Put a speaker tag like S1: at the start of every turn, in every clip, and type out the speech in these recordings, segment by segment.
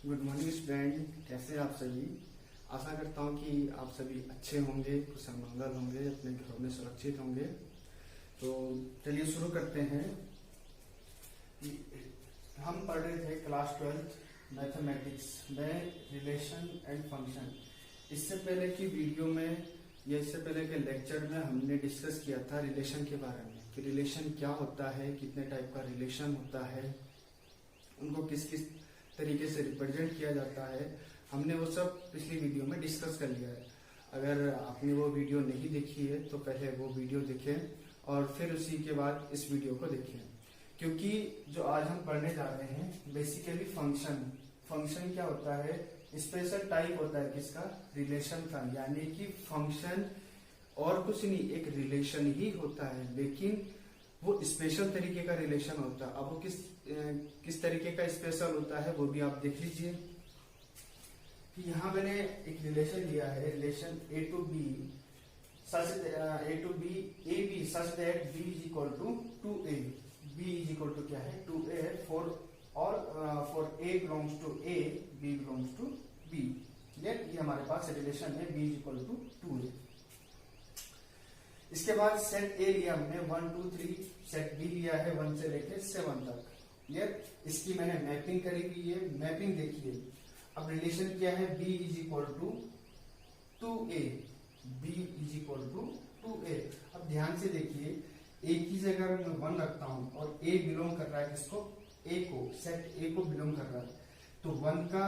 S1: Good morning student, कैसे हैं आप सभी। आशा करता हूं कि आप सभी अच्छे होंगे, कुशल मंगल होंगे, अपने घरों में सुरक्षित होंगे। तो चलिए शुरू करते हैं। हम पढ़ रहे थे क्लास 12 मैथमेटिक्स में रिलेशन एंड फंक्शन। इससे पहले की वीडियो में या इससे पहले के लेक्चर में हमने डिस्कस किया था रिलेशन के बारे में कि रिलेशन क्या होता है, कितने टाइप का रिलेशन होता है, उनको किस किस तरीके से रिप्रेजेंट किया जाता है। हमने वो सब पिछली वीडियो में डिस्कस कर लिया है। अगर आपने वो वीडियो नहीं देखी है तो पहले वो वीडियो देखें और फिर उसी के बाद इस वीडियो को देखें, क्योंकि जो आज हम पढ़ने जा रहे हैं बेसिकली फंक्शन। फंक्शन क्या होता है? स्पेशल टाइप होता है किसका? रिलेशन का। यानी कि फंक्शन और कुछ नहीं, एक रिलेशन ही होता है, लेकिन वो स्पेशल तरीके का रिलेशन होता है। अब वो किस तरीके का स्पेशल होता है वो भी आप देख लीजिए कि यहाँ मैंने एक रिलेशन लिया है, relation A to B such A B such that B is equal to 2a। B is equal to क्या है? 2a for A belongs to A, B belongs to B. ये हमारे पास रिलेशन है B is equal to 2a। इसके बाद set ए लिया हमने 1 2 3, सेट बी लिया है 1 से लेकर 7 तक। क्लियर? इसकी मैंने मैपिंग करी हुई है। मैपिंग देखिए, अब रिलेशन क्या है? B is equal to 2a। B is equal to 2a। अब ध्यान से देखिए, ए की जगह मैं 1 रखता हूं और ए बिलोंग कर रहा है किसको? ए को। सेट ए को बिलोंग कर रहा है तो 1 का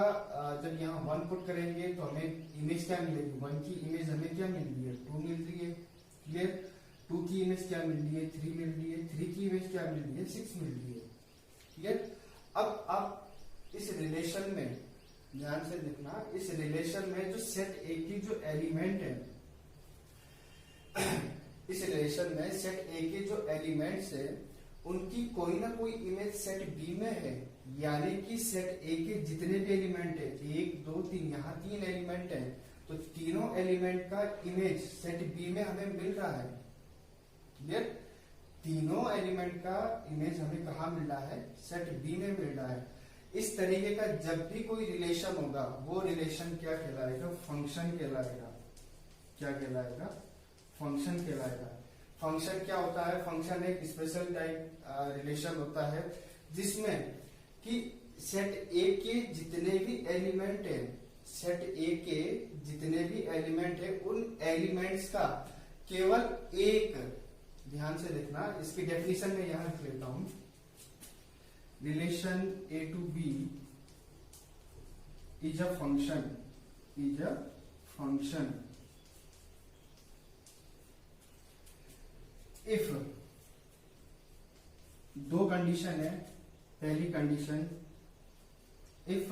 S1: जब यहाँ 1 पुट करेंगे तो हमें इमेज क्या मिलेगी? 1 की इमेज हमें क्या मिल रही है? 2 मिल रही है। क्लियर? 2 की इमेज क्या मिल रही है? 3 मिल रही है। 3 की इमेज क्या मिल रही है? 6 मिल रही है। क्लियर? अब आप इस रिलेशन में ध्यान से देखना, इस रिलेशन में जो सेट ए की जो एलिमेंट है इस रिलेशन में सेट ए के जो एलिमेंट्स है उनकी कोई ना कोई इमेज सेट बी में है। यानी कि सेट ए के जितने भी एलिमेंट है, 1 2 3, यहाँ 3 एलिमेंट है, तो तीनों एलिमेंट का इमेज सेट बी में हमें मिल रहा है। क्लियर? तीनों एलिमेंट का इमेज हमें कहा मिल रहा है? सेट बी में मिल रहा है। इस तरीके का जब भी कोई रिलेशन होगा वो रिलेशन क्या कहलाएगा? फंक्शन कहलाएगा। क्या कहलाएगा? फंक्शन कहलाएगा। फंक्शन क्या होता है? फंक्शन एक स्पेशल टाइप रिलेशन होता है जिसमें कि सेट ए के जितने भी एलिमेंट है, सेट ए के जितने भी एलिमेंट है उन एलिमेंट्स का केवल एक, ध्यान से देखना, इसकी डेफिनेशन में यहां लिख लेता हूं। Relation A to B is a function, is a function if दो कंडीशन है। पहली condition, if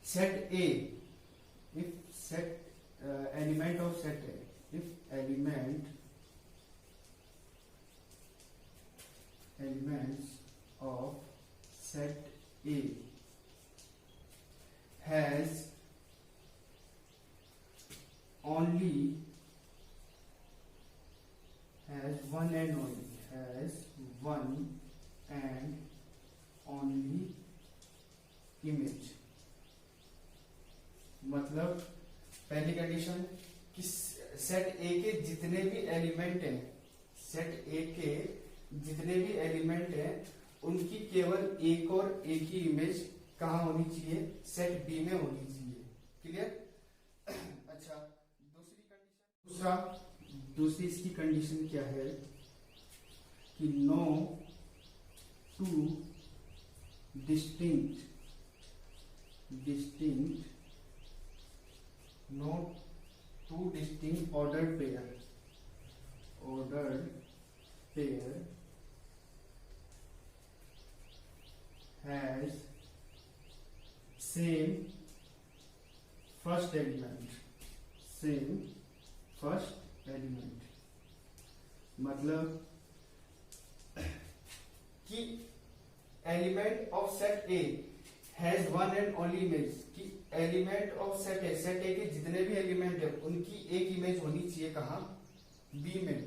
S1: set A, if set element of set A, if elements of set A has one and only image। मतलब पहली condition कि set A के जितने भी element हैं, सेट ए के जितने भी एलिमेंट हैं उनकी केवल एक और एक ही इमेज कहाँ होनी चाहिए? सेट बी में होनी चाहिए। क्लियर? अच्छा, दूसरी इसकी कंडीशन क्या है कि no two distinct ordered pair has same first element। मतलब कि element of set A has one and only image, कि एलिमेंट ऑफ सेट ए के जितने भी एलिमेंट है उनकी एक इमेज होनी चाहिए कहाँ? बी में।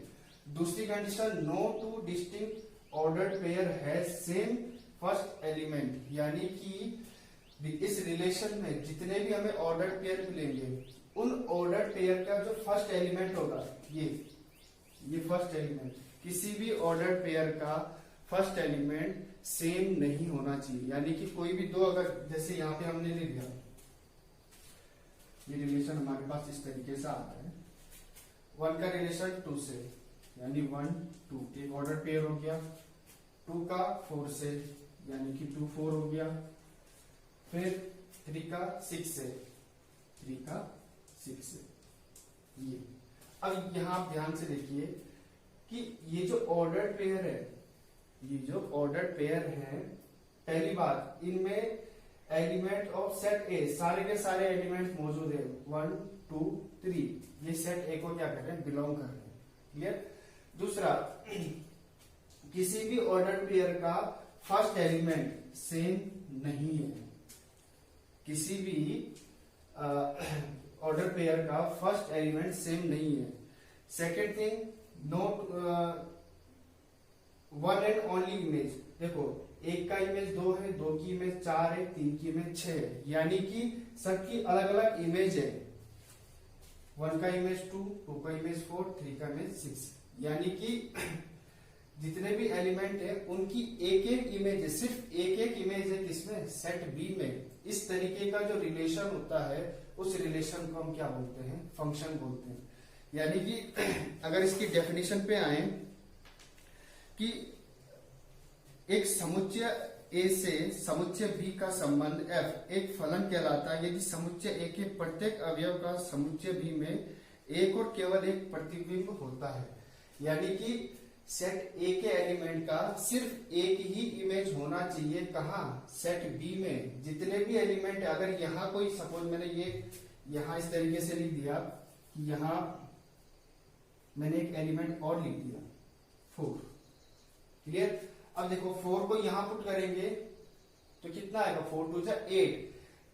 S1: दूसरी condition, no two distinct ordered pair has same first element, यानी कि इस रिलेशन में जितने भी हमें ऑर्डर पेयर मिलेंगे उन ऑर्डर पेयर का जो फर्स्ट एलिमेंट होगा ये फर्स्ट एलिमेंट, किसी भी ऑर्डर पेयर का फर्स्ट एलिमेंट सेम नहीं होना चाहिए। यानी कि कोई भी दो, अगर जैसे यहाँ पे हमने ले लिया, ये रिलेशन हमारे पास इस तरीके से आता है, 1 का रिलेशन 2 से, यानी 1 2 एक ऑर्डर पेयर हो गया, 2 का 4 से, यानी कि 2 4 हो गया, फिर 3 का 6 से, 3 का 6 से। ये अब यहां आप ध्यान से देखिए कि ये जो ऑर्डर पेयर है, ये जो ऑर्डर पेयर है, पहली बात इनमें एलिमेंट ऑफ सेट ए सारे के सारे एलिमेंट मौजूद है, 1 2 3, ये सेट ए को क्या कर रहे हैं, बिलोंग कर रहे हैं। क्लियर। दूसरा, किसी भी ऑर्डर पेयर का फर्स्ट एलिमेंट सेम नहीं है, किसी भी ऑर्डर पेयर का फर्स्ट एलिमेंट सेम नहीं है। Second thing, note one and only image, देखो एक का इमेज 2 है, 2 की इमेज 4 है, 3 की इमेज 6 है, यानी कि सबकी अलग अलग इमेज है। 1 का इमेज 2, 2 का इमेज 4, 3 का इमेज 6, यानी कि जितने भी एलिमेंट है उनकी एक एक इमेज है, सिर्फ एक एक इमेज है किसमें, सेट बी में। इस तरीके का जो रिलेशन होता है उस रिलेशन को हम क्या बोलते हैं, फंक्शन बोलते हैं। यानी कि अगर इसकी डेफिनेशन पे आए कि एक समुच्चय ए से समुच्चय बी का संबंध f एक फलन कहलाता है यदि समुच्चय ए के प्रत्येक अवयव का समुच्चय बी में एक और केवल एक प्रतिबिंब होता है। यानी कि सेट ए के एलिमेंट का सिर्फ एक ही इमेज होना चाहिए, कहा, सेट बी में। जितने भी एलिमेंट है, अगर यहाँ कोई सपोज मैंने ये यहाँ इस तरीके से लिख दिया कि यहाँ मैंने एक एलिमेंट और लिख दिया 4, क्लियर। अब देखो 4 को यहां पुट करेंगे तो कितना आएगा, 4 2 जा 8,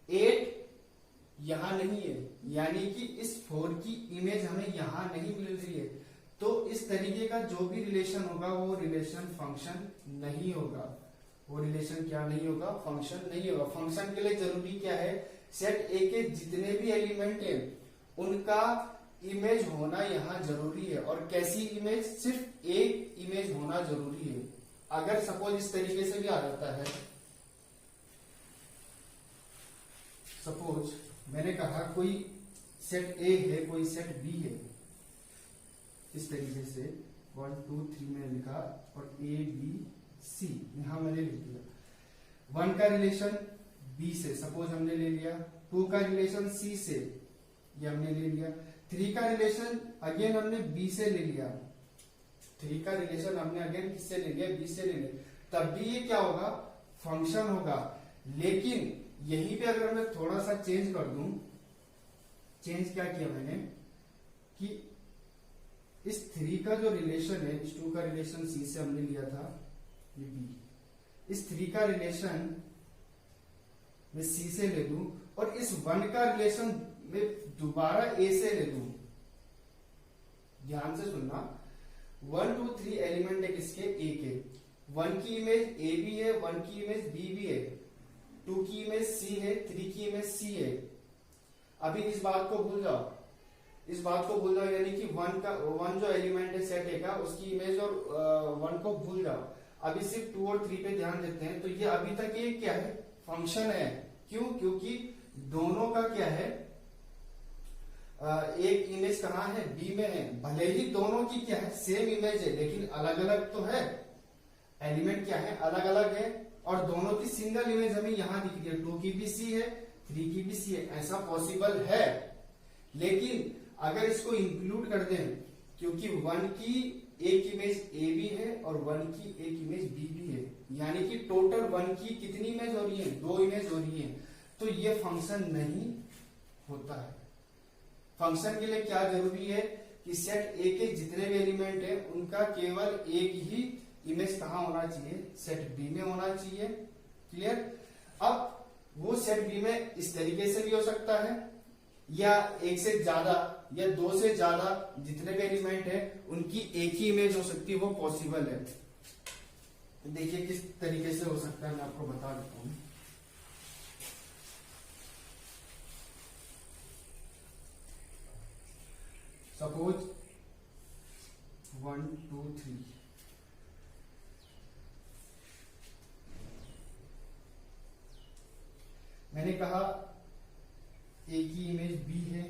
S1: 8 यहां नहीं है, यानी कि इस 4 की इमेज हमें यहां नहीं मिल रही है। तो इस तरीके का जो भी रिलेशन होगा वो रिलेशन फंक्शन नहीं होगा, वो रिलेशन क्या नहीं होगा, फंक्शन नहीं होगा। फंक्शन के लिए जरूरी क्या है, सेट ए के जितने भी एलिमेंट है उनका इमेज होना यहां जरूरी है। और कैसी इमेज, सिर्फ एक इमेज होना जरूरी है। अगर सपोज इस तरीके से भी आ जाता है, सपोज मैंने कहा कोई सेट ए है, कोई सेट बी है, इस तरीके से 1 2 3 में लिखा और ए बी सी यहां मैंने लिख दिया। 1 का रिलेशन बी से सपोज हमने ले लिया, 2 का रिलेशन सी से ये हमने ले लिया, 3 का रिलेशन अगेन हमने बी से ले लिया, 3 का रिलेशन हमने अगेन किससे ले लिया, बी से ले लिया, तब भी ये क्या होगा, फंक्शन होगा। लेकिन यहीं पे अगर मैं थोड़ा सा चेंज कर दूं, चेंज क्या किया मैंने कि इस 3 का जो रिलेशन है, इस 2 का रिलेशन सी से हमने लिया था, ये बी, इस 3 का रिलेशन मैं सी से ले लूं और इस 1 का रिलेशन मैं दोबारा ए से ले लूं। ध्यान से सुनना, 1 2 3 एलिमेंट है किसके, ए के। 1 की इमेज ए भी है, 1 की इमेज बी भी है, 2 की इमेज सी है, 3 की इमेज सी है। अभी इस बात को भूल जाओ, इस बात को भूल जाओ, यानी कि 1 जो एलिमेंट है सेट ए का उसकी इमेज और 1 को भूल जाओ। अभी सिर्फ 2 और 3 पे ध्यान देते हैं। तो ये अभी तक ये क्या है, फंक्शन है। क्यों, क्योंकि दोनों का क्या है, एक इमेज कहाँ है, बी में है। भले ही दोनों की क्या है, सेम इमेज है, लेकिन अलग अलग तो है, एलिमेंट क्या है, अलग अलग है। और दोनों की सिंगल इमेज हमें यहां दिख रही है, 2 की भी सी है, 3 की भी सी है, ऐसा पॉसिबल है। लेकिन अगर इसको इंक्लूड कर दें, क्योंकि 1 की एक इमेज ए भी है और 1 की एक इमेज बी भी है, यानी कि टोटल 1 की कितनी इमेज हो रही है, 2 इमेज हो रही है, तो ये फंक्शन नहीं होता है। फंक्शन के लिए क्या जरूरी है कि सेट ए के जितने भी एलिमेंट है उनका केवल एक ही इमेज कहां होना चाहिए, सेट बी में होना चाहिए। क्लियर। अब वो सेट बी में इस तरीके से भी हो सकता है, या एक से ज्यादा या 2 से ज्यादा जितने भी एलिमेंट है उनकी एक ही इमेज हो सकती है, वो पॉसिबल है। देखिए किस तरीके से हो सकता है, मैं आपको बता देता हूं। सपोज 1 2 3, मैंने कहा ए की इमेज बी है,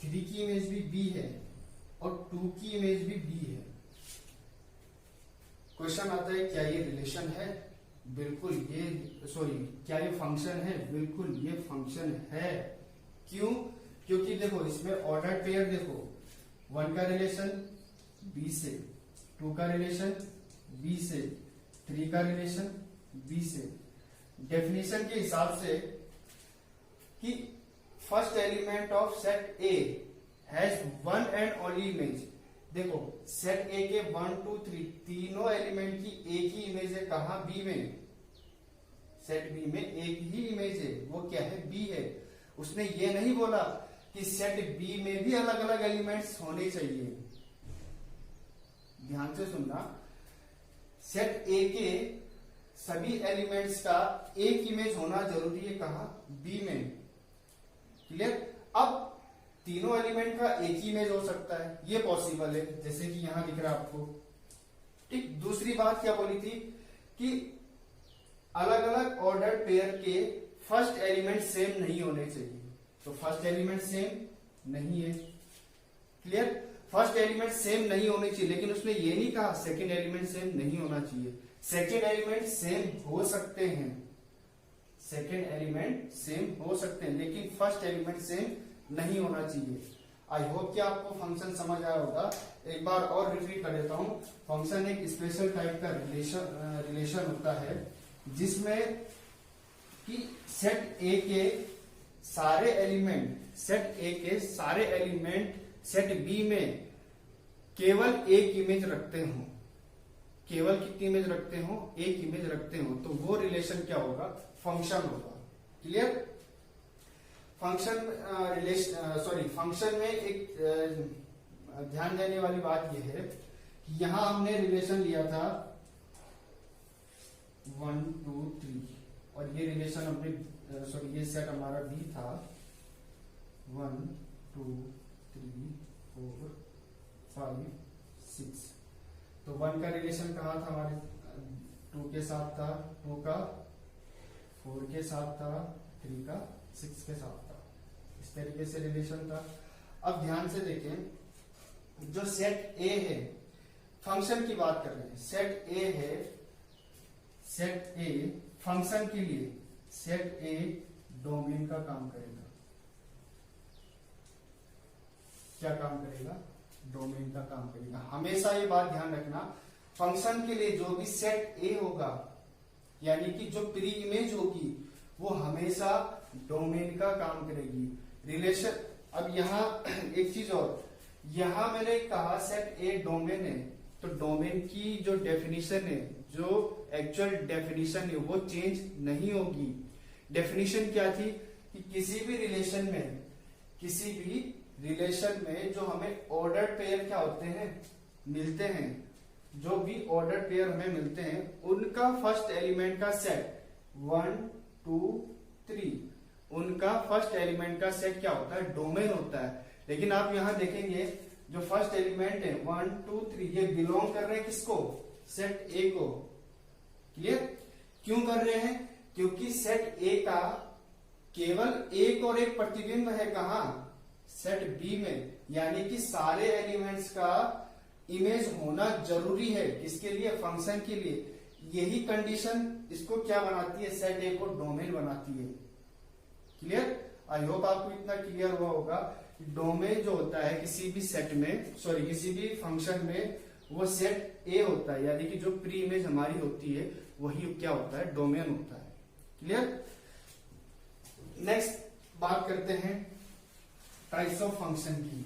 S1: 3 की इमेज भी बी है और 2 की इमेज भी बी है। क्वेश्चन आता है क्या ये रिलेशन है? बिल्कुल ये क्या ये फंक्शन है? बिल्कुल ये फंक्शन है। क्यों? क्योंकि देखो इसमें ऑर्डर पेयर देखो, 1 का रिलेशन बी से, 2 का रिलेशन बी से, 3 का रिलेशन बी से। डेफिनेशन के हिसाब से कि first element of set A has one and only image. देखो सेट ए के 1 2 3 तीनों एलिमेंट की एक ही इमेज है। कहा? बी में। सेट बी में एक ही इमेज है, वो क्या है? बी है। उसने ये नहीं बोला कि सेट बी में भी अलग अलग एलिमेंट्स होने चाहिए। ध्यान से सुनना, सेट ए के सभी एलिमेंट्स का एक इमेज होना जरूरी है। कहा? बी में। क्लियर? अब तीनों एलिमेंट का एक ही इमेज हो सकता है, ये पॉसिबल है, जैसे कि यहां दिख रहा है आपको। ठीक। दूसरी बात क्या बोली थी कि अलग अलग ऑर्डर पेयर के फर्स्ट एलिमेंट सेम नहीं होने चाहिए। तो फर्स्ट एलिमेंट सेम नहीं है। क्लियर? फर्स्ट एलिमेंट सेम नहीं होने चाहिए, लेकिन उसने ये नहीं कहा सेकंड एलिमेंट सेम नहीं होना चाहिए। सेकंड एलिमेंट सेम हो सकते हैं, सेकंड एलिमेंट सेम हो सकते हैं, लेकिन फर्स्ट एलिमेंट सेम नहीं होना चाहिए। आई होप कि आपको फंक्शन समझ आया होगा। एक बार और रिपीट कर देता हूं। फंक्शन एक स्पेशल टाइप का रिलेशन होता है जिसमें कि सेट ए के सारे एलिमेंट सेट बी में केवल एक इमेज रखते हो। केवल कितनी इमेज रखते हो? एक इमेज रखते हो। तो वो रिलेशन क्या होगा? फंक्शन होगा। क्लियर? फंक्शन में एक ध्यान देने वाली बात यह है कि यहां हमने रिलेशन लिया था 1 2 3 और ये रिलेशन हमने ये सेट हमारा बी था 1 2 3 4 5 6। तो 1 का रिलेशन कहाँ था? हमारे 2 के साथ था, 2 का 4 के साथ था, 3 का 6 के साथ था। इस तरीके से रिलेशन था। अब ध्यान से देखें, जो सेट ए है, फंक्शन की बात कर रहे हैं, सेट ए है, सेट ए फंक्शन के लिए सेट ए डोमेन का काम करेगा। क्या काम करेगा? डोमेन का काम करेगा। हमेशा ये बात ध्यान रखना, फंक्शन के लिए जो भी सेट ए होगा, यानी कि जो प्री इमेज होगी, वो हमेशा डोमेन का काम करेगी। रिलेशन, अब यहां एक चीज और, यहां मैंने कहा सेट ए डोमेन है, तो डोमेन की जो डेफिनेशन है, जो एक्चुअल डेफिनेशन है, वो चेंज नहीं होगी। डेफिनेशन क्या थी कि किसी भी रिलेशन में जो हमें ऑर्डर पेयर क्या होते हैं, मिलते हैं, जो भी ऑर्डर पेयर हमें मिलते हैं, उनका फर्स्ट एलिमेंट का सेट 1 2 3, उनका फर्स्ट एलिमेंट का सेट क्या होता है? डोमेन होता है। लेकिन आप यहां देखेंगे जो फर्स्ट एलिमेंट है 1 2 3, ये बिलोंग कर रहे हैं किसको? सेट ए को। क्लियर? क्यों कर रहे हैं? क्योंकि सेट ए का केवल एक और एक प्रतिबिंब है। कहां? सेट बी में। यानी कि सारे एलिमेंट्स का इमेज होना जरूरी है। किसके लिए? फंक्शन के लिए। यही कंडीशन इसको क्या बनाती है? सेट ए को डोमेन बनाती है। क्लियर? आई होप आपको इतना क्लियर हुआ होगा कि डोमेन जो होता है किसी भी सेट में, किसी भी फंक्शन में, वो सेट ए होता है। यानी कि जो प्री इमेज हमारी होती है वही क्या होता है? डोमेन होता है। क्लियर? नेक्स्ट बात करते हैं टाइप्स ऑफ फंक्शन की।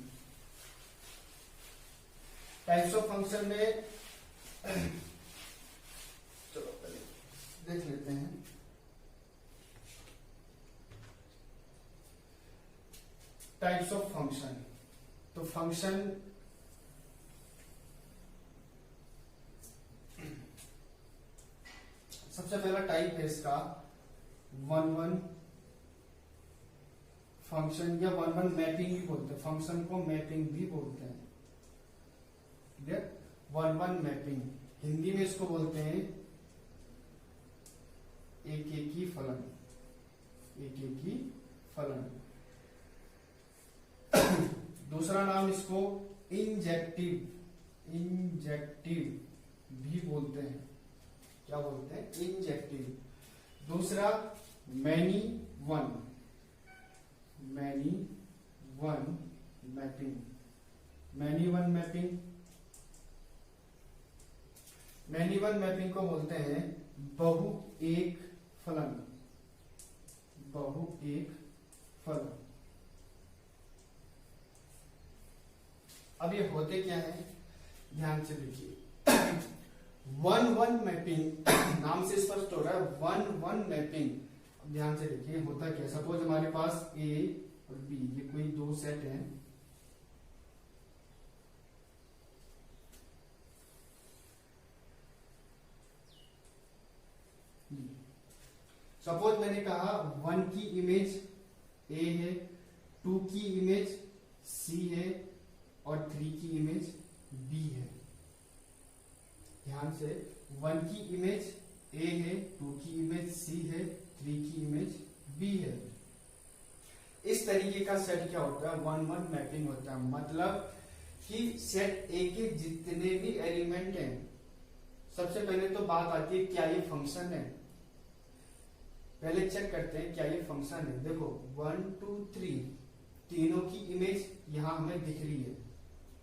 S1: टाइप्स ऑफ फंक्शन में चलो पहले देख लेते हैं। टाइप्स ऑफ फंक्शन, तो सबसे पहला टाइप है इसका वन वन फंक्शन या वन वन मैपिंग भी बोलते हैं, फंक्शन को मैपिंग भी बोलते हैं। Clear? One one mapping, Hindi में इसको बोलते हैं एक एक की फलन, एक एक की फलन। दूसरा नाम इसको इंजेक्टिव, इंजेक्टिव भी बोलते हैं। क्या बोलते हैं? इंजेक्टिव। दूसरा many one, many one mapping, many one mapping, many one mapping को बोलते हैं बहु एक फलन, बहु एक फलन। अब ये होते क्या है, ध्यान से देखिए। वन वन मैपिंग नाम से स्पष्ट हो रहा है, वन वन मैपिंग। अब ध्यान से देखिए होता क्या है। सपोज हमारे पास ए और बी, ये कोई दो सेट हैं। सपोज मैंने कहा वन की इमेज ए है, टू की इमेज सी है और थ्री की इमेज बी है। ध्यान से, वन की इमेज ए है, टू की इमेज सी है, थ्री की इमेज बी है। इस तरीके का सेट क्या होता है? वन वन मैपिंग होता है। मतलब कि सेट ए के जितने भी एलिमेंट हैं, सबसे पहले तो बात आती है क्या ये फंक्शन है। पहले चेक करते हैं क्या ये फंक्शन है। देखो 1 2 3 तीनों की इमेज यहां हमें दिख रही है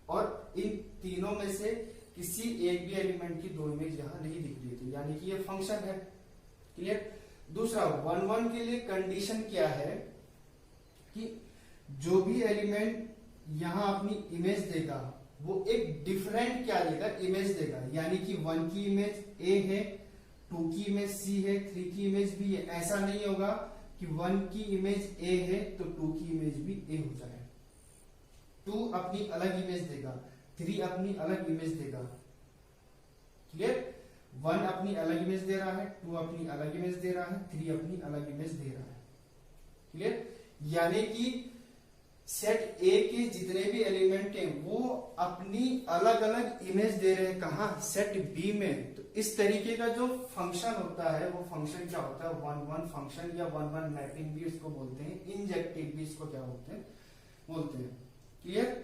S1: और इन तीनों में से किसी एक भी एलिमेंट की दो इमेज यहां नहीं दिख रही थी, यानी कि ये फंक्शन है। क्लियर? दूसरा 1 1 के लिए कंडीशन क्या है कि जो भी एलिमेंट यहां अपनी इमेज देगा वो एक डिफरेंट क्या देगा? इमेज देगा। यानी कि 1 की इमेज ए है, 2 की इमेज सी है, 3 की इमेज बी है। ऐसा नहीं होगा कि 1 की इमेज ए है तो 2 की इमेज भी ए हो जाए। 2 अपनी अलग इमेज देगा, 3 अपनी अलग इमेज देगा। क्लियर? 1 अपनी अलग इमेज दे रहा है, 2 अपनी अलग इमेज दे रहा है, 3 अपनी अलग इमेज दे रहा है। क्लियर? यानी कि सेट ए के जितने भी एलिमेंट हैं वो अपनी अलग अलग इमेज दे रहे हैं। कहा? सेट बी में। तो इस तरीके का जो फंक्शन होता है वो फंक्शन क्या होता है? वन वन फंक्शन या वन वन मैपिंग भी इसको बोलते हैं, इंजेक्टिव भी इसको क्या बोलते हैं? बोलते हैं। क्लियर?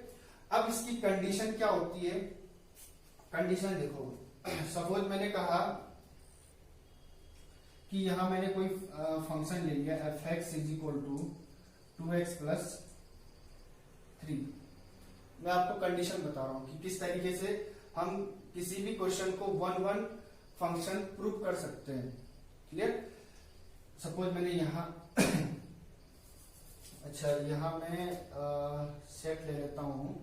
S1: अब इसकी कंडीशन क्या होती है? कंडीशन देखो, सपोज मैंने कहा कि यहां मैंने कोई फंक्शन ले लिया F x is equal to 2x plus 3। मैं आपको कंडीशन बता रहा हूं कि किस तरीके से हम किसी भी क्वेश्चन को वन वन फंक्शन प्रूव कर सकते हैं। क्लियर? सपोज मैंने यहां अच्छा यहां मैं सेट ले लेता हूं,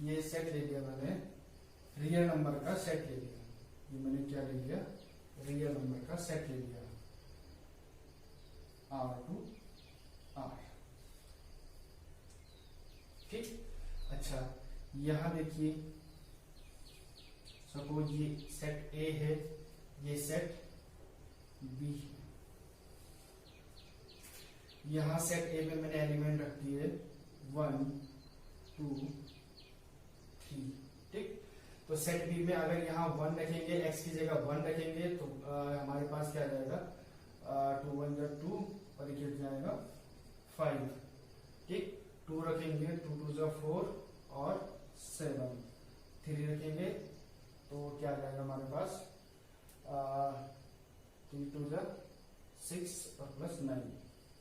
S1: ये सेट ले लिया मैंने, रियल नंबर का सेट ले लिया। ये मैंने क्या ले लिया? रियल नंबर का सेट ले लिया, R2 R। ठीक? अच्छा यहां देखिए, सपोज ये सेट ए है, ये सेट बी है। यहां सेट ए में मैंने एलिमेंट रख दिए 1 2 3। ठीक? तो सेट बी में अगर यहाँ 1 रखेंगे, एक्स की जगह 1 रखेंगे तो हमारे पास क्या आ जाएगा? 2 1 जा 2 और ये जाएगा 5। ठीक? 2 रखेंगे, 2 2 जा 4 और 7। 3 रखेंगे तो क्या आ जाएगा हमारे पास? 3 2 जा 6 और प्लस 9।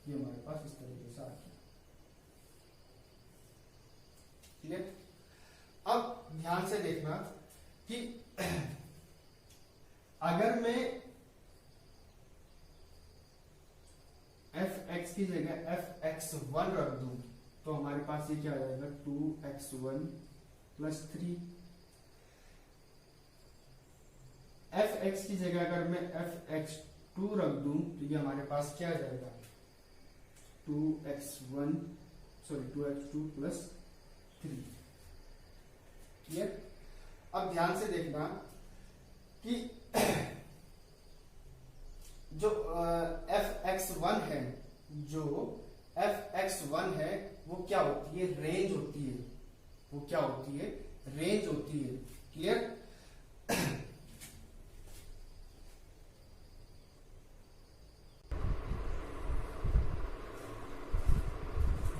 S1: ये हमारे पास इस तरीके से आ गया। क्लियर? अब ध्यान से देखना कि अगर मैं एफ एक्स की जगह एफ एक्स 1 रख दूं तो हमारे पास ये क्या आ जाएगा? 2x1 plus 3। एफ एक्स की जगह अगर मैं एफ एक्स 2 रख दूं तो ये हमारे पास क्या आ जाएगा? 2x2 plus 3। क्लियर? अब ध्यान से देखना कि जो fx1 है, जो fx1 है वो क्या होती है, रेंज होती है, वो क्या होती है, रेंज होती है। क्लियर?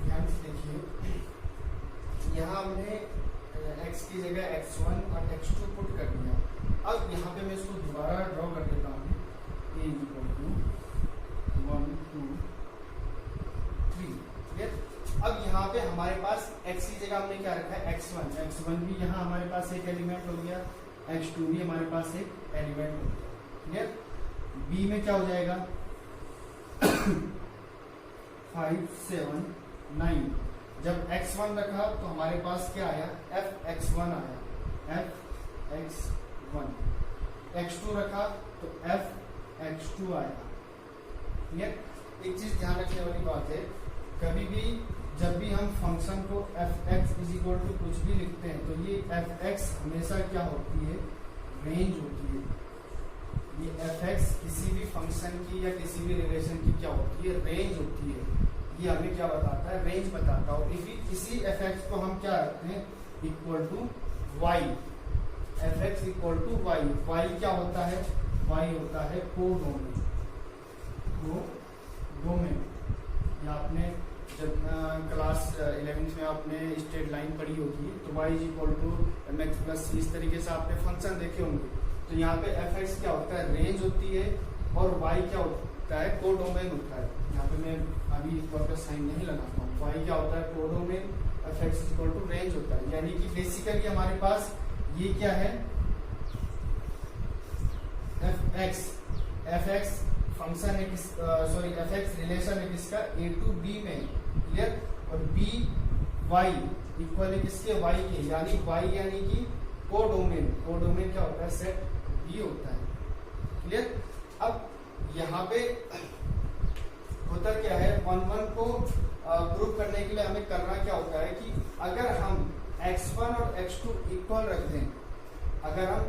S1: ध्यान से देखिए, यहां हमने x की जगह x1 और x2 पुट कर दिया। अब यहाँ पे मैं इसको दोबारा ड्रॉ कर देता हूँ, a इक्वल टू 1 2 3। क्लियर? अब यहाँ पे हमारे पास x की जगह हमने क्या रखा है, x1 भी यहाँ हमारे पास एक एलिमेंट हो गया, x2 भी हमारे पास एक एलिमेंट हो गया। क्लियर? b में क्या हो जाएगा 5 7 9। जब x1 रखा तो हमारे पास क्या आया, fx1 आया, fx1। x2 रखा तो fx2 आया। क्लियर? एक चीज ध्यान रखने वाली बात है, कभी भी जब भी हम फंक्शन को fx इज इक्वल टू कुछ भी लिखते हैं तो ये fx हमेशा क्या होती है, रेंज होती है। ये fx किसी भी फंक्शन की या किसी भी रिलेशन की क्या होती है, रेंज होती है। ये हमें क्या बताता है, रेंज बताता है। इसी fx को हम क्या रखते हैं, equal to y। fx equal to y। y क्या होता है, y होता है कोडोमेन। कोडोमेन या आपने जब क्लास 11th में आपने स्ट्रेट लाइन पढ़ी होगी तो y is equal to mx plus c, इस तरीके से आपने फंक्शन देखे होंगे। तो यहाँ पे fx क्या होता है, रेंज होती है, और y क्या होता है, कोडोमेन होता है। यहाँ पे मैं अभी इस पर साइन नहीं लगाता हूँ। y क्या होता है, codomain, fx is equal to range होता है। यानी कि बेसिकली हमारे पास ये क्या है, fx फंक्शन है किस, सॉरी fx रिलेशन है किसका, a टू b में। क्लियर? और b y इक्वल है किसके, y के, यानी y यानी कि कोडोमेन। कोडोमेन क्या होता है, सेट b होता है। क्लियर? अब यहाँ पे होता क्या है, 1 1 को प्रूव करने के लिए हमें करना क्या होता है कि अगर हम x1 और x2 इक्वल रख दें, अगर हम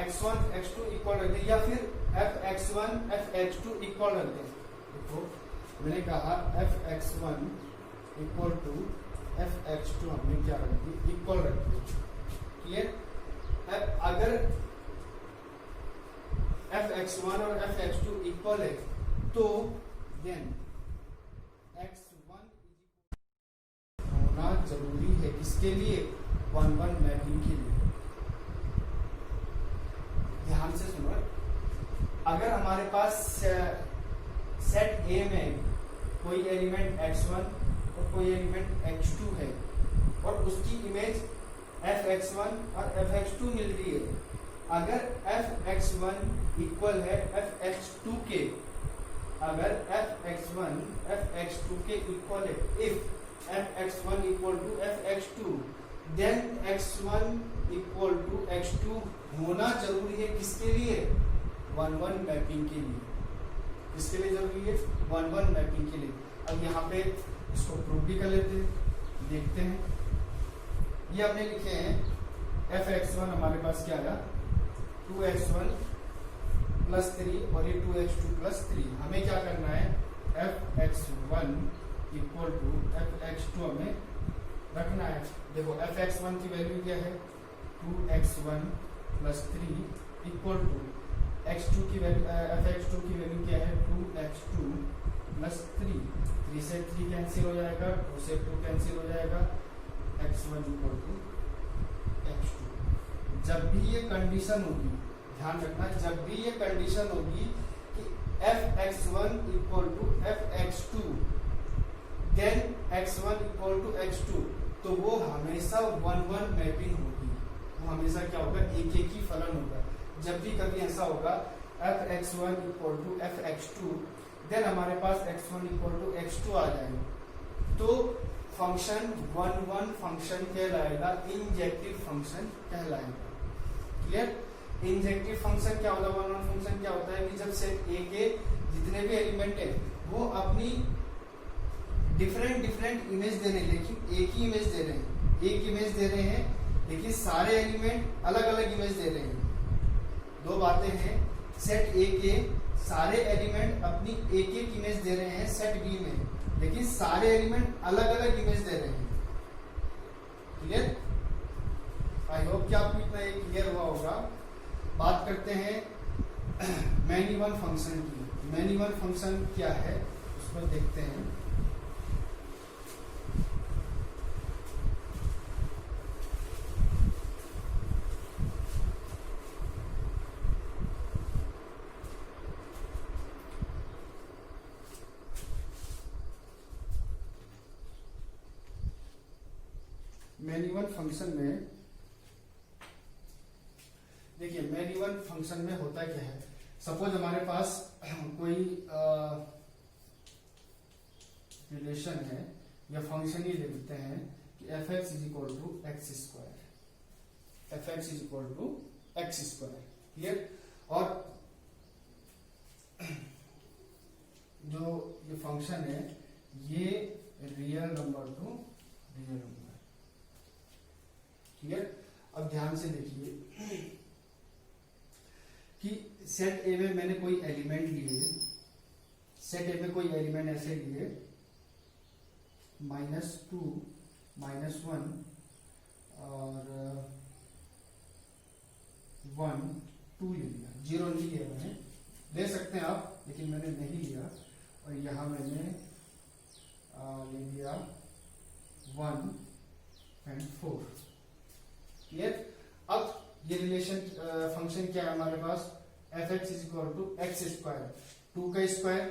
S1: x1 x2 इक्वल रख दें, या फिर fx1 fx2 इक्वल रख दें। देखो मैंने कहा fx1 इक्वल टू fx2 हमने क्या रख दी, इक्वल रख दी। क्लियर? अगर fx1 और fx2 इक्वल है तो देन x1 होना जरूरी है, किसके लिए, 1 1 मैपिंग के लिए। ध्यान से सुनो, अगर हमारे पास सेट A में कोई एलिमेंट x1 और कोई एलिमेंट x2 है और उसकी इमेज fx1 और fx2 मिल रही है, अगर fx1 इक्वल है fx2 के, अगर fx1 fx2 के इक्वल है, if fx1 equal to fx2 then x1 equal to x2 होना जरूरी है, किसके लिए, 1 1 मैपिंग के लिए। किसके लिए जरूरी है, 1 1 मैपिंग के लिए। अब यहाँ पे इसको प्रूव भी कर लेते हैं, देखते हैं। ये हमने लिखे हैं fx1 हमारे पास क्या आया, 2x1 प्लस 3 और ये 2x2 प्लस 3। हमें क्या करना है, fx1 इक्वल टू fx2 हमें रखना है। देखो fx1 की वैल्यू क्या है, 2x1 plus 3 equal to x2 की वैल्यू, fx2 की वैल्यू क्या है, 2x2 प्लस 3। 3 से 3 कैंसिल हो जाएगा, 2 से 2 कैंसिल हो जाएगा, x1 इक्वल टू x2। जब भी ये कंडीशन होगी, ध्यान रखना, जब भी ये कंडीशन होगी कि fx1 equal to fx2 then x1 equal to x2, तो वो हमेशा 1 1 मैपिंग होगी। वो हमेशा क्या होगा, एक एक ही फलन होगा। जब भी कभी ऐसा होगा fx1 equal to fx2 then हमारे पास x1 इक्वल टू x2 आ जाएगा, तो फंक्शन 1 1 फंक्शन कहलाएगा, इंजेक्टिव फंक्शन कहलाएगा। क्लियर? इंजेक्टिव फंक्शन क्या होता है, 1 1 फंक्शन क्या होता है कि जब सेट A के जितने भी एलिमेंट है वो अपनी डिफरेंट इमेज दे रहे हैं, लेकिन एक ही इमेज दे रहे हैं, एक इमेज दे रहे हैं, लेकिन सारे एलिमेंट अलग अलग इमेज दे रहे हैं। दो बातें हैं, सेट A के सारे एलिमेंट अपनी एक एक इमेज दे रहे हैं सेट बी में, लेकिन सारे एलिमेंट अलग अलग इमेज दे रहे हैं। क्लियर? आई होप कि आपको इतना एक क्लियर हुआ होगा। बात करते हैं मैनी वन फंक्शन की। मैनी वन फंक्शन क्या है उसको देखते हैं। मैनी वन फंक्शन में देखिए, मैनी वन फंक्शन में होता क्या है, सपोज हमारे पास कोई रिलेशन है या फंक्शन ही ले लेते हैं कि F x is equal to x square, F x is equal to x square. Clear? और जो ये फंक्शन है ये real number to real number. Clear? अब ध्यान से देखिए कि सेट ए में मैंने कोई एलिमेंट लिए, सेट ए में कोई एलिमेंट ऐसे लिए -2, -1 और 1, 2 ले लिया, 0 नहीं लिया। मैंने ले सकते हैं आप, लेकिन मैंने नहीं लिया। और यहां मैंने ले लिया 1 और 4। क्लियर? अब ये रिलेशन फंक्शन क्या है हमारे पास, F x is equal to x square, 2 का स्क्वायर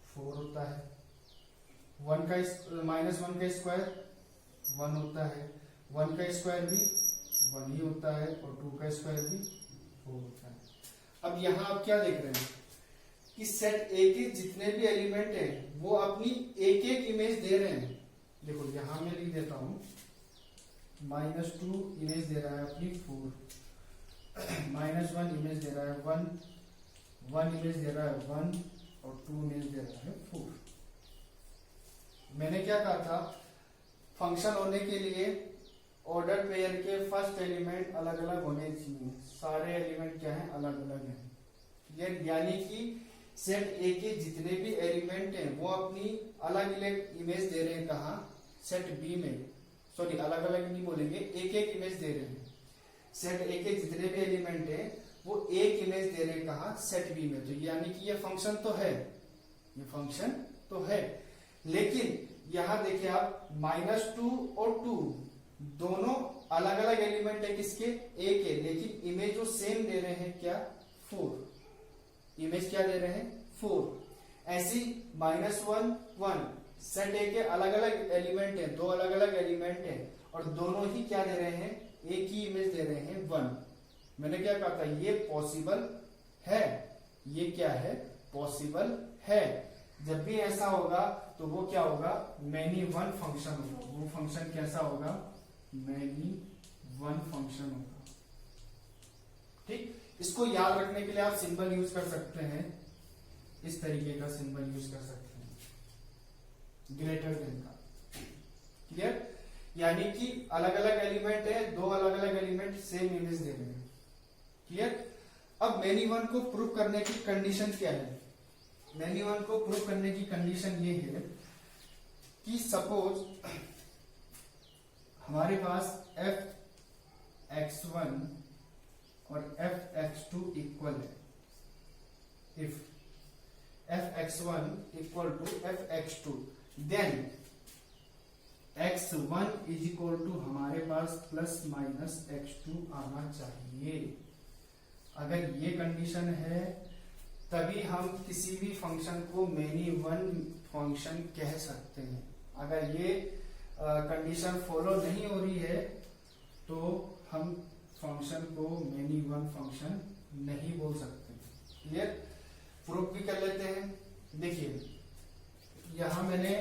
S1: 4 होता है, -1 का स्क्वायर 1 होता है, 1 का स्क्वायर भी 1 ही होता है और 2 का स्क्वायर भी 4 होता है। अब यहां आप क्या देख रहे हैं कि सेट ए के जितने भी एलिमेंट हैं वो अपनी एक एक इमेज दे रहे हैं। देखो यहां मैं लिख देता हूं, -2 इमेज दे रहा है अपनी 4, -1 इमेज दे रहा है 1 इमेज दे रहा है 1 और 2 इमेज दे रहा है 4। मैंने क्या कहा था, फंक्शन होने के लिए ऑर्डर पेयर के फर्स्ट एलिमेंट अलग अलग होने चाहिए। सारे एलिमेंट क्या हैं, अलग अलग हैं। यानी कि सेट ए के जितने भी एलिमेंट हैं वो अपनी अलग अलग इमेज दे रहे हैं। कहा? सेट बी में, सॉरी अलग अलग नहीं बोलेंगे, एक एक इमेज दे रहे हैं। सेट ए के जितने भी एलिमेंट हैं वो एक इमेज दे रहे हैं। कहा? सेट बी में। तो यानी कि ये फंक्शन तो है, ये फंक्शन तो है, लेकिन यहां देखिए आप -2 और 2 दोनों अलग अलग एलिमेंट है किसके, ए के, लेकिन इमेज जो सेम दे रहे हैं क्या, 4। इमेज क्या दे रहे हैं, 4। ऐसी -1 1 सेट ए के अलग अलग एलिमेंट है, 2 अलग अलग एलिमेंट है और दोनों ही क्या दे रहे हैं, एक ही इमेज दे रहे हैं 1। मैंने क्या कहा था, ये पॉसिबल है, ये क्या है, पॉसिबल है। जब भी ऐसा होगा तो वो क्या होगा, मैनी वन फंक्शन होगा। वो फंक्शन कैसा होगा, मैनी वन फंक्शन होगा। ठीक? इसको याद रखने के लिए आप सिंबल यूज कर सकते हैं, इस तरीके का सिंबल यूज कर सकते हैं, ग्रेटर देन का। क्लियर? यानी कि अलग अलग एलिमेंट है, 2 अलग अलग एलिमेंट सेम इमेज दे रहे हैं। क्लियर? अब मैनी वन को प्रूव करने की कंडीशन क्या है, मैनी वन को प्रूव करने की कंडीशन ये है कि सपोज हमारे पास f(x1) और f(x2) इक्वल है। If f(x1) equal to f(x2) then x1 is equal to हमारे पास ±x2 आना चाहिए। अगर ये कंडीशन है तभी हम किसी भी फंक्शन को मैनी वन फंक्शन कह सकते हैं। अगर ये कंडीशन फॉलो नहीं हो रही है तो हम फंक्शन को मैनी वन फंक्शन नहीं बोल सकते। क्लियर? प्रूफ भी कर लेते हैं। देखिए यहां मैंने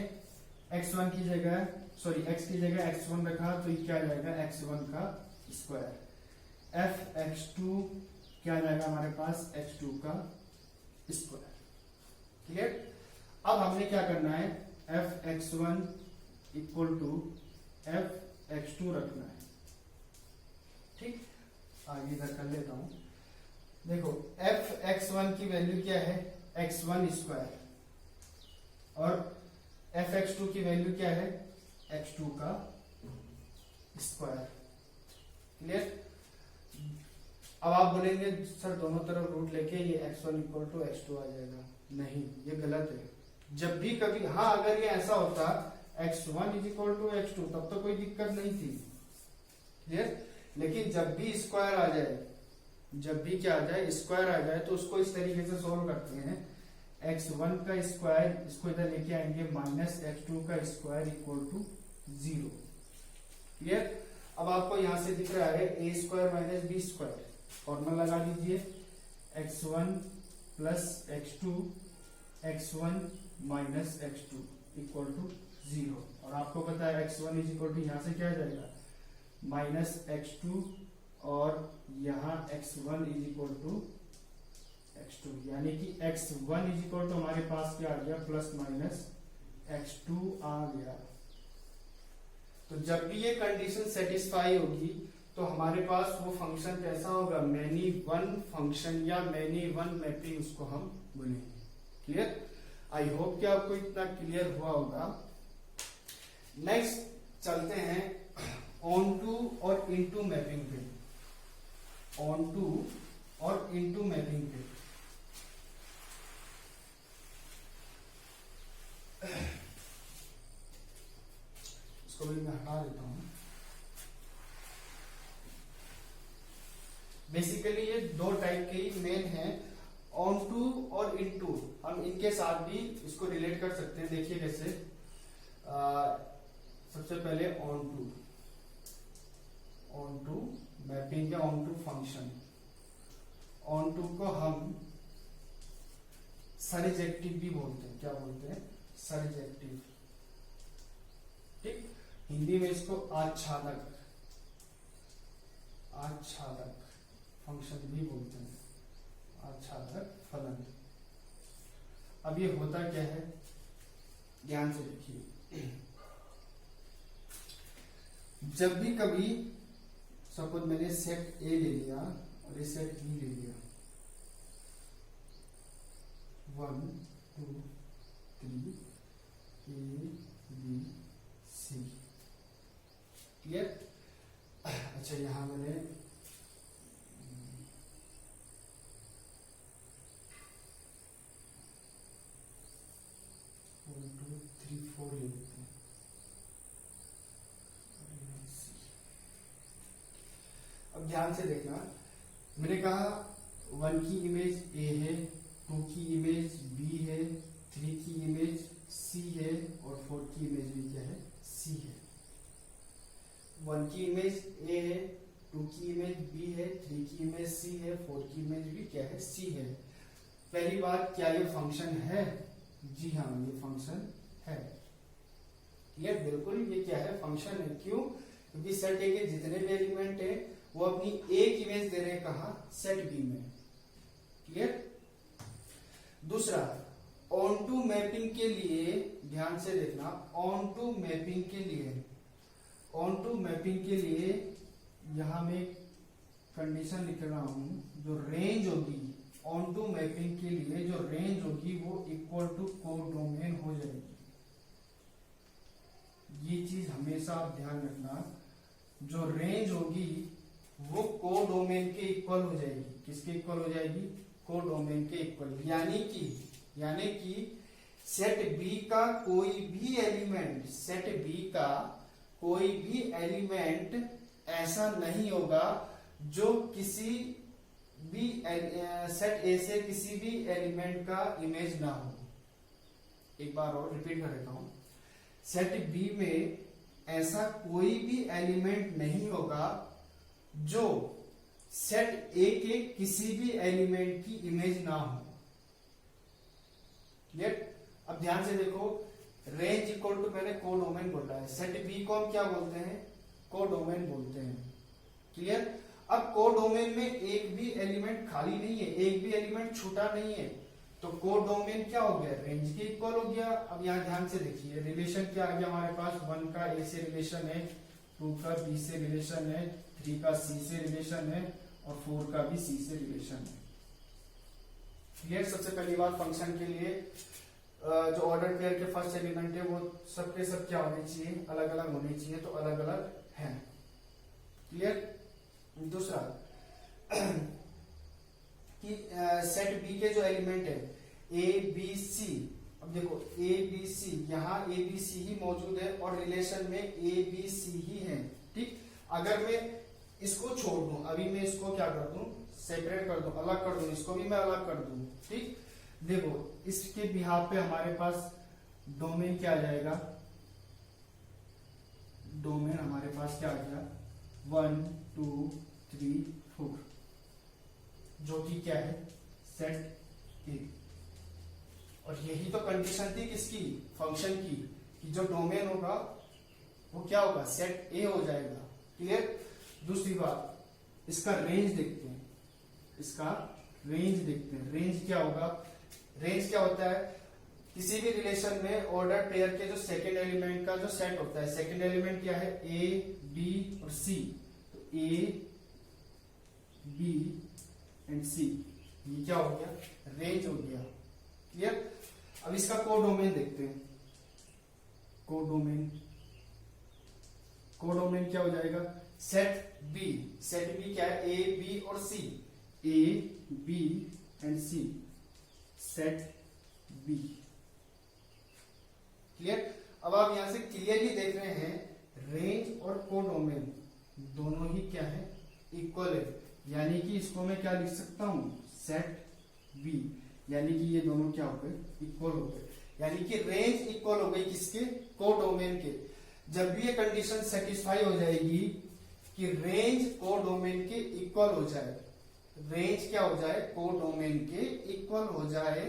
S1: x1 की जगह, सॉरी x की जगह x1 रखा, तो ये क्या आ जाएगा, x1 का स्क्वायर। f(x2) क्या आ जाएगा हमारे पास, x2 का स्क्वायर। क्लियर? अब हमने क्या करना है, f(x1) इक्वल टू f(x2) रखना है। ठीक? आगे इधर कर लेता हूं। देखो एफ एक्स वन की वैल्यू क्या है, एक्स वन स्क्वायर, और एफ एक्स टू की वैल्यू क्या है, एक्स टू का स्क्वायर। क्लियर? अब आप बोलेंगे सर दोनों तरफ रूट लेके ये X one equal to x two आ जाएगा। नहीं, ये गलत है। जब भी कभी, हाँ अगर ये ऐसा होता x one is equal to x two तब तो कोई दिक्कत नहीं थी। क्लियर? लेकिन जब भी स्क्वायर आ जाए, जब भी क्या आ जाए, स्क्वायर आ जाए, तो उसको इस तरीके से सोल्व करते हैं, एक्स वन का स्क्वायर इसको इधर लेके आएंगे माइनस एक्स टू का स्क्वायर इक्वल टू 0। क्लियर? अब आपको यहां से दिख रहा है A square minus B square, formula लगा दीजिए, X one plus X two, X one minus x two equal to 0। और आपको पता है X one is equal to यहां से क्या आ जाएगा, माइनस एक्स टू, और यहाँ x one is equal to x two, यानी कि x one is equal to हमारे पास क्या आ गया, प्लस माइनस एक्स टू आ गया। तो जब भी ये कंडीशन सेटिस्फाई होगी तो हमारे पास वो फंक्शन कैसा होगा, मैनी वन फंक्शन या मैनी वन मैपिंग उसको हम बोलेंगे। क्लियर? आई होप कि आपको इतना क्लियर हुआ होगा। नेक्स्ट चलते हैं ऑन टू और इनटू मैपिंग पे, ऑन टू और इनटू मैपिंग पे। इसको भी मैं हटा देता हूं। बेसिकली ये दो टाइप के ही मेन हैं, ऑन टू और इनटू। हम इनके साथ भी इसको रिलेट कर सकते हैं। देखिए कैसे, सबसे पहले ऑन टू मैपिंग या onto function. Onto को हम सरजेक्टिव भी बोलते हैं। क्या बोलते हैं? सरजेक्टिव। ठीक, हिंदी में इसको आच्छादक फंक्शन भी बोलते हैं, आच्छादक फलन। अब ये होता क्या है, ध्यान से देखिए। जब भी कभी सपोज मैंने सेट ए ले लिया और ये सेट बी ले लिया, 1 2 3 ए बी सी। क्लियर? अच्छा, यहां मैंने 1 2 3 4 ले लेते हैं। अब ध्यान से देखना, मैंने कहा 1 की इमेज ए है, 2 की इमेज बी है, 3 की इमेज सी है, और 4 की इमेज भी क्या है, सी है। 1 की इमेज ए है, 2 की इमेज बी है, 3 की इमेज सी है, 4 की इमेज भी क्या है, सी है। पहली बात, क्या ये फंक्शन है? जी हाँ, ये फंक्शन है। ये बिल्कुल ये क्या है, फंक्शन है। क्यों? क्योंकि सेट ए के जितने भी एलिमेंट है वो अपनी एक इमेज दे रहे हैं, कहा, सेट बी में। क्लियर? दूसरा, ऑन टू मैपिंग के लिए ध्यान से देखना, ऑन टू मैपिंग के लिए यहां मैं कंडीशन लिख रहा हूं, जो रेंज होगी ऑन टू मैपिंग के लिए, जो रेंज होगी वो इक्वल टू कोडोमेन हो जाएगी। ये चीज हमेशा आप ध्यान रखना, जो रेंज होगी वो कोडोमेन के इक्वल हो जाएगी। किसके इक्वल हो जाएगी? कोडोमेन के इक्वल। यानी कि सेट बी का कोई भी एलिमेंट, ऐसा नहीं होगा जो किसी भी सेट ए से किसी भी एलिमेंट का इमेज ना हो। एक बार और रिपीट कर देता हूं, सेट बी में ऐसा कोई भी एलिमेंट नहीं होगा जो सेट ए के किसी भी एलिमेंट की इमेज ना हो। क्लियर? अब ध्यान से देखो, रेंज इक्वल टू मैंने कोडोमेन बोला है, सेट बी को हम क्या बोलते हैं? कोडोमेन बोलते हैं। क्लियर? अब कोडोमेन में एक भी एलिमेंट खाली नहीं है, एक भी एलिमेंट छूटा नहीं है, तो कोडोमेन क्या हो गया? रेंज के इक्वल हो गया। अब यहाँ ध्यान से देखिए, रिलेशन क्या आ गया हमारे पास? 1 का ए से रिलेशन है, 2 का बी से रिलेशन है, 3 का सी से रिलेशन है, और 4 का भी सी से रिलेशन है। क्लियर। सबसे पहली बात, फंक्शन के लिए जो ऑर्डर पेयर के फर्स्ट एलिमेंट है वो सबके सब क्या होने चाहिए, अलग अलग होने चाहिए, तो अलग अलग है। क्लियर। दूसरा कि सेट बी के जो एलिमेंट है ए बी सी, अब देखो ए बी सी, यहाँ ए बी सी ही मौजूद है और रिलेशन में ए बी सी ही है। ठीक, अगर मैं इसको छोड़ दूं, अभी मैं इसको क्या कर दूं, सेपरेट कर दूं, अलग कर दूं, इसको भी मैं अलग कर दूं। ठीक, देखो इसके बिहाफ पे हमारे पास डोमेन क्या आ जाएगा, डोमेन हमारे पास क्या आ गया 1 2 3 4, जो कि क्या है सेट ए। और यही तो कंडीशन थी किसकी, फंक्शन की, कि जो डोमेन होगा वो क्या होगा, सेट ए हो जाएगा। क्लियर। दूसरी बात, इसका रेंज देखते हैं, इसका रेंज देखते हैं। रेंज क्या होगा, रेंज क्या होता है, किसी भी रिलेशन में ऑर्डर पेयर के जो सेकंड एलिमेंट का जो सेट होता है, सेकंड एलिमेंट क्या है ए बी और सी, तो ए बी एंड सी, ये क्या हो गया, रेंज हो गया। क्लियर। अब इसका कोडोमेन देखते हैं, कोडोमेन, कोडोमेन क्या हो जाएगा, सेट बी, सेट बी क्या है ए बी और C, A B and C, set B. Clear. अब आप यहां से क्लियरली देख रहे हैं रेंज और कोडोमेन दोनों ही क्या है, इक्वल है, यानी कि इसको मैं क्या लिख सकता हूं, सेट बी, यानी कि ये दोनों क्या हो गए, इक्वल हो गए, यानी कि रेंज इक्वल हो गई किसके, कोडोमेन के। जब भी ये कंडीशन सेटिस्फाई हो जाएगी कि रेंज कोडोमेन के इक्वल हो जाए, रेंज क्या हो जाए, कोडोमेन के इक्वल हो जाए,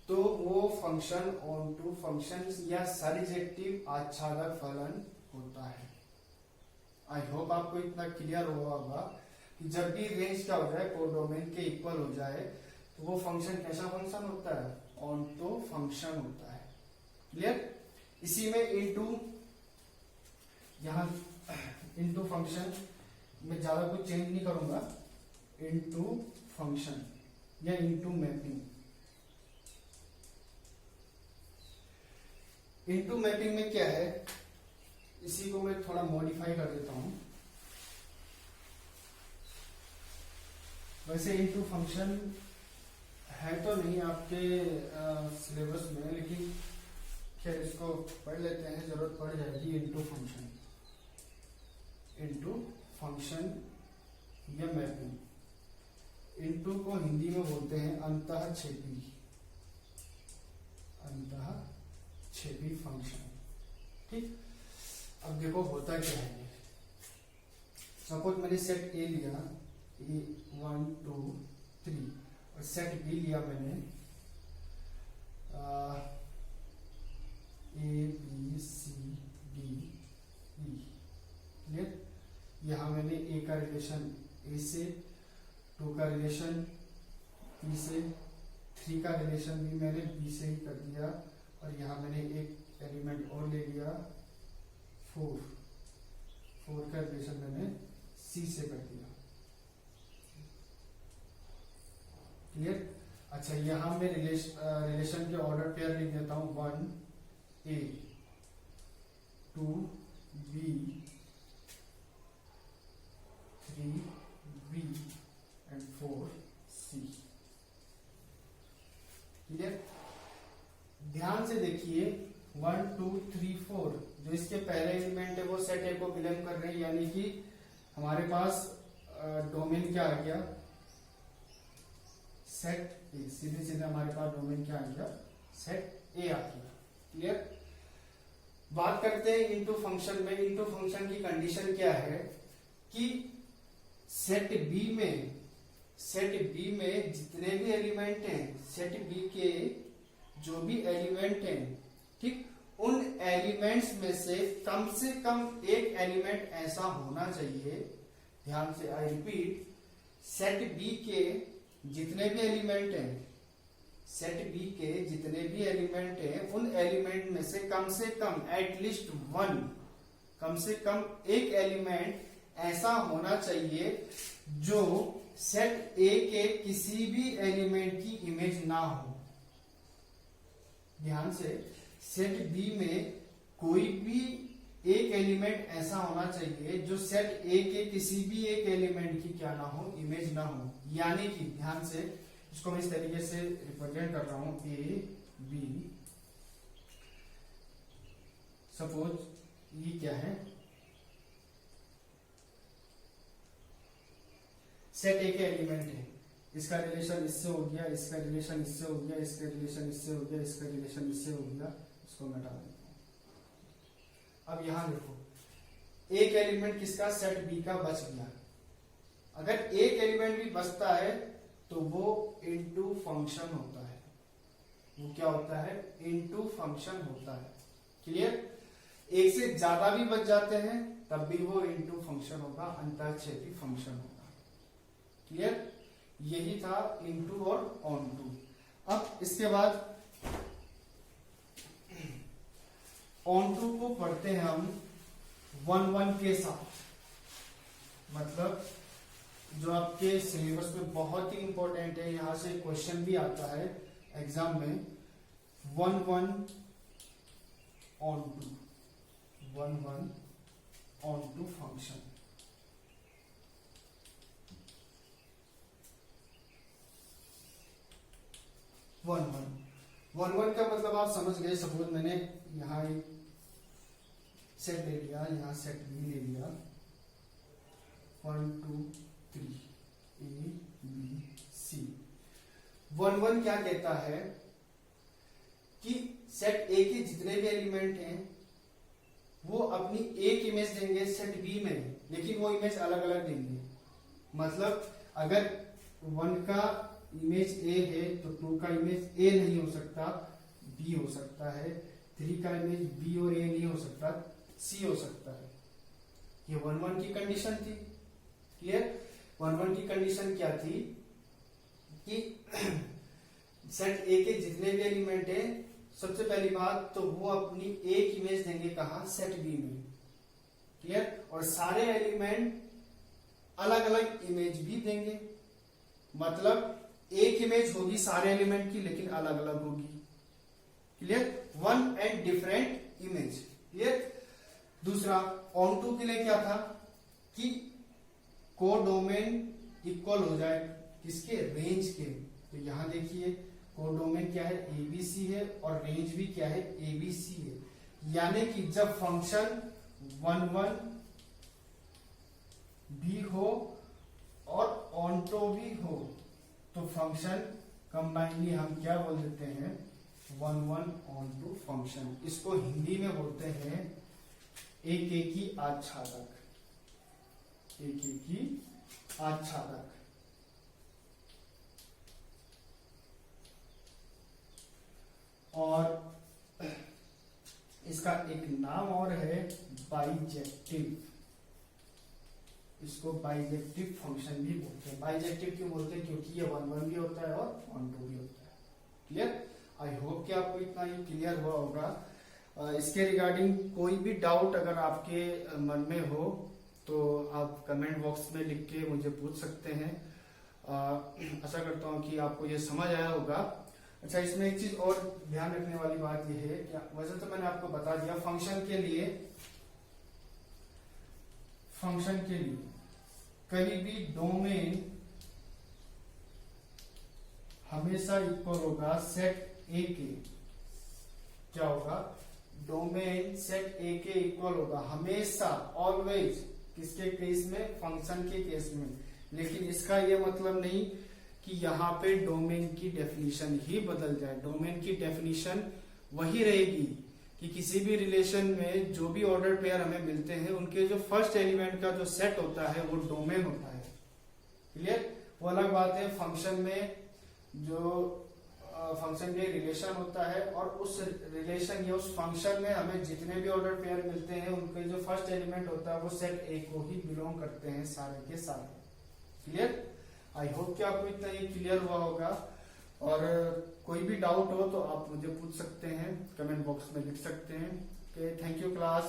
S1: तो वो फंक्शन ऑन टू फंक्शन या सर्जेक्टिव आच्छादक फलन होता है। आई होप आपको इतना क्लियर हुआ होगा कि जब भी रेंज क्या हो जाए, कोडोमेन के इक्वल हो जाए, तो वो फंक्शन कैसा फंक्शन होता है, ऑन टू फंक्शन होता है। क्लियर। इसी में इनटू, यहां इनटू फंक्शन में ज्यादा कुछ चेंज नहीं करूंगा, इनटू फंक्शन या इनटू मैपिंग। इनटू मैपिंग में क्या है, इसी को मैं थोड़ा मॉडिफाई कर देता हूं। वैसे इनटू फंक्शन है तो नहीं आपके सिलेबस में, लेकिन खैर इसको पढ़ लेते हैं, जरूरत पड़ जाएगी। इनटू फंक्शन, इनटू फंक्शन या मैपिंग। इनटू को हिंदी में बोलते हैं अंतःक्षेपी, अंतःक्षेपी फंक्शन। ठीक। अब देखो होता क्या है, सपोज मैंने सेट ए लिया, ए 1 2 3, और सेट बी लिया मैंने A B C D E. Clear. यहां मैंने ए का रिलेशन ए से, 2 का रिलेशन बी से, 3 का रिलेशन भी मैंने बी से ही कर दिया, और यहां मैंने एक एलिमेंट और ले लिया 4 का रिलेशन मैंने सी से कर दिया। क्लियर। अच्छा, यहां मैं रिलेशन के ऑर्डर पेयर लिख देता हूं, 1 A 2 B 3 B and 4 C. Clear. ध्यान से देखिए 1 2 3 4, जो इसके पहले एलिमेंट है वो सेट ए को बिलोंग कर रहे हैं, यानी कि हमारे पास डोमेन क्या आ गया, सेट ए। सीधे सीधे हमारे पास डोमेन क्या आ गया, सेट ए आ गया। क्लियर। बात करते हैं इनटू फंक्शन में। इनटू फंक्शन की कंडीशन क्या है कि सेट बी में जितने भी एलिमेंट हैं, सेट बी के जो भी एलिमेंट हैं, ठीक, उन एलिमेंट्स में से कम एक एलिमेंट ऐसा होना चाहिए, ध्यान से आई रिपीट, सेट बी के जितने भी एलिमेंट हैं, सेट बी के जितने भी एलिमेंट हैं, उन एलिमेंट में से कम एटलीस्ट 1, कम से कम एक एलिमेंट ऐसा होना चाहिए जो सेट ए के किसी भी एलिमेंट की इमेज ना हो, ध्यान से, सेट बी में कोई भी एक एलिमेंट ऐसा होना चाहिए जो सेट ए के किसी भी एक एलिमेंट की क्या ना हो, इमेज ना हो। यानी कि ध्यान से इसको मैं इस तरीके से रिप्रेजेंट कर रहा हूं, ए बी, सपोज ये क्या है, सेट ए के एलिमेंट है, इसका रिलेशन इससे हो गया, इसका रिलेशन इससे हो गया, इसका रिलेशन इससे हो गया, इसका रिलेशन इससे हो गया, इसको मैं हटा देता हूं। अब यहां देखो, एक एलिमेंट किसका, सेट बी का बच गया। अगर एक एलिमेंट भी बचता है तो वो इनटू फंक्शन होता है, वो क्या होता है, इनटू फंक्शन होता है। क्लियर? एक से ज्यादा भी बच जाते हैं तब भी वो इनटू फंक्शन होगा, अंतःक्षेपी फंक्शन होगा। क्लियर? यही था इनटू और ऑन टू। अब इसके बाद ऑन टू को पढ़ते हैं हम 1-1 के साथ, मतलब जो आपके सिलेबस में बहुत ही इंपॉर्टेंट है, यहां से क्वेश्चन भी आता है एग्जाम में। 1-1 onto, 1-1 onto function. One one का मतलब आप समझ गए। सपोज मैंने यहाँ एक सेट ले लिया, यहाँ सेट बी ले लिया, 1 2 3 ए बी सी। 1-1 क्या कहता है कि सेट ए के जितने भी एलिमेंट हैं वो अपनी एक इमेज देंगे सेट बी में, लेकिन वो इमेज अलग अलग देंगे। मतलब अगर 1 का इमेज ए है तो 2 का इमेज ए नहीं हो सकता, बी हो सकता है। 3 का इमेज बी और ए नहीं हो सकता, सी हो सकता है। ये 1-1 की कंडीशन थी। क्लियर? 1-1 की कंडीशन क्या थी कि सेट ए के जितने भी एलिमेंट है, सबसे पहली बात तो वो अपनी एक इमेज देंगे कहा, सेट बी में। क्लियर? और सारे एलिमेंट अलग अलग इमेज भी देंगे, मतलब एक इमेज होगी सारे एलिमेंट की लेकिन अलग अलग होगी। Clear? 1 and different image. Clear? दूसरा ऑन टू के लिए क्या था कि कोडोमेन इक्वल हो जाए किसके, रेंज के। तो यहां देखिए कोडोमेन क्या है, एबीसी है, और रेंज भी क्या है, एबीसी है। यानी कि जब फंक्शन 1-1 भी हो और ऑन टू भी हो तो फंक्शन कंबाइनली हम क्या बोल देते हैं, 1-1 ऑन टू फंक्शन। इसको हिंदी में बोलते हैं एक की आच्छादक, एक की आच्छादक। और इसका एक नाम और है बाइजेक्टिव। इसको बाइजेक्टिव फंक्शन भी बोलते हैं। बाइजेक्टिव क्यों बोलते हैं, क्योंकि ये 1-1 भी होता है और 1-2 भी होता है। क्लियर? आई होप कि आपको इतना ही क्लियर हुआ होगा। इसके रिगार्डिंग कोई भी डाउट अगर आपके मन में हो तो आप कमेंट बॉक्स में लिख के मुझे पूछ सकते हैं। आशा करता हूँ कि आपको ये समझ आया होगा। अच्छा, इसमें एक चीज और ध्यान रखने वाली बात यह है कि वैसे तो मैंने आपको बता दिया, फंक्शन के लिए कभी भी डोमेन हमेशा इक्वल होगा सेट ए के। क्या होगा, डोमेन सेट ए के इक्वल होगा हमेशा, ऑलवेज। किसके केस में, फंक्शन के केस में। लेकिन इसका यह मतलब नहीं कि यहाँ पे डोमेन की डेफिनेशन ही बदल जाए। डोमेन की डेफिनेशन वही रहेगी कि किसी भी रिलेशन में जो भी ऑर्डर पेयर हमें मिलते हैं उनके जो फर्स्ट एलिमेंट का जो सेट होता है वो डोमेन होता है। क्लियर? वो अलग बात है, फंक्शन में जो फंक्शन में रिलेशन होता है और उस रिलेशन या उस फंक्शन में हमें जितने भी ऑर्डर पेयर मिलते हैं उनके जो फर्स्ट एलिमेंट होता है वो सेट ए को ही बिलोंग करते हैं सारे के सारे। क्लियर? आई होप कि आपको इतना ही क्लियर हुआ होगा। और कोई भी डाउट हो तो आप मुझे पूछ सकते हैं, कमेंट बॉक्स में लिख सकते हैं। Thank you class.